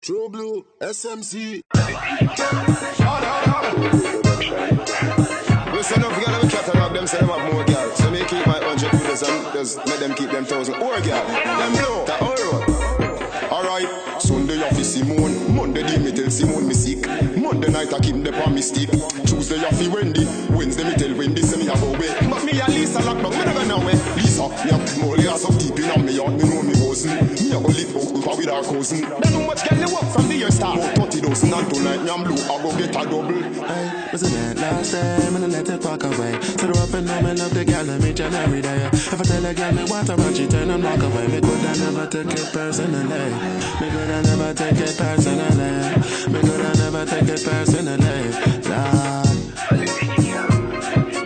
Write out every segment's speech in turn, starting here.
True Blue, SMC. Listen up, girl, we catalog them, say them have more girl. So me keep my 100 videos and just let them keep them 1,000. Or girl, them blow, that alright. Alright, Sunday you fi Simone, Monday day me tell Simone me sick. Monday night I keep them on me stick. Tuesday you fi Wendy, Wednesday me tell Wendy say me a go away. But me a Lisa lock down, me never know where. Lisa, me a more layers up deep in me yard, me know me cousin. Me a go live out with our cousin. Then how much girl they work from the year start? About 30,000 and tonight me am blue, I go get a double. Hey, wasn't that last time and I let it walk away. So the up and down, me love the girl and me and every day. If I tell a girl me want her and she turn and walk away, me could I never take it personally. Me could I never take it personally. Me could I never take it personally. Lord,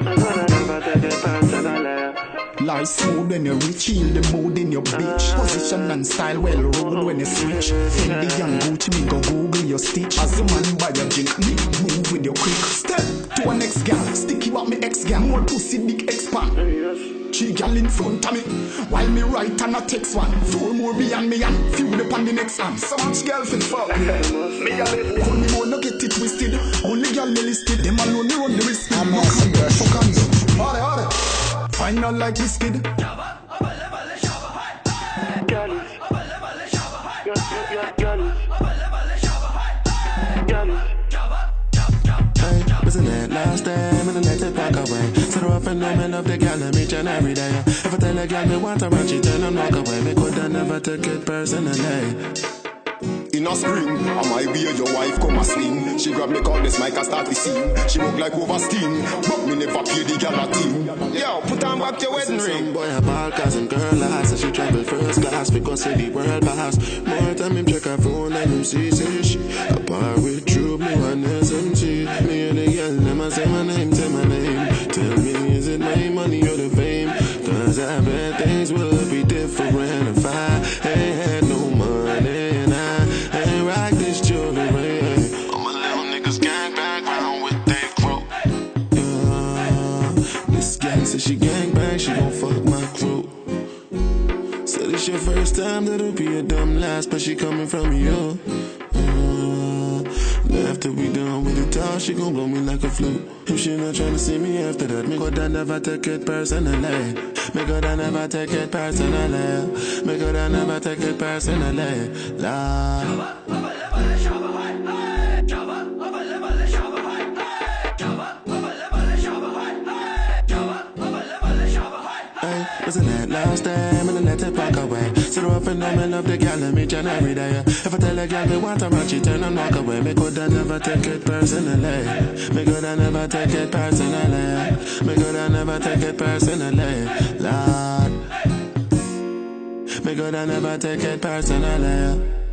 me could I never take it personally. Life smooth when you reach, heal the mood in your bitch. Position and style well rolled when you switch. Fendi and Gucci, me go Google your stitch. As a man buy your drink, me move with your quick. Step to a next gal, sticky up me ex gal. More pussy dick expand. 3 gal in front of me, while me right and I text one. 4 more beyond me and few upon the next hand. So much girl fit fuck me. Me a live only more no get it twisted. Only gal me listed, them alone me run the risk. I'm not serious. Fuck on you, harder. Find out like this kid. Wasn't that last time and I let it walk away. So the up and down, me love the girl and me and every day. If I tell a girl me want her and she turn and walk away, me could I never take it personally. In a spring, I might be your wife come a swing. She grab me call this mic and start to sing. She walk like over steam, but me never pay the gal a team. Yo, put on back your wedding ring. Some boy a ball cause him girl ass, and she travel first class because of the world pass. More time him check her phone and him see she a par with True Blue and SMC. Me and the girl never say my name, tell my name. Tell me is it my money or the fame? Cause I bet things would be different if I ain't had no money. Rock this jewelry. All my little niggas gang back round with they crew. This gang says she gang bang, she gon' fuck my crew. So this your first time, that'll be a dumb last, but she coming from you. After we done with the talk, she gon' blow me like a flute. If she not tryna see me after that, me could I never take it personally. Me could I never take it personally. Me could I never take it personally. Lord. Wasn't that last time and I let it walk away. So the up and down, me love the girl and me and every day. If I tell a girl me want her and she turn and walk away, me could I never take it personally. Me could I never take it personally. Me could I never take it personally. Lord, me could I never take it personally.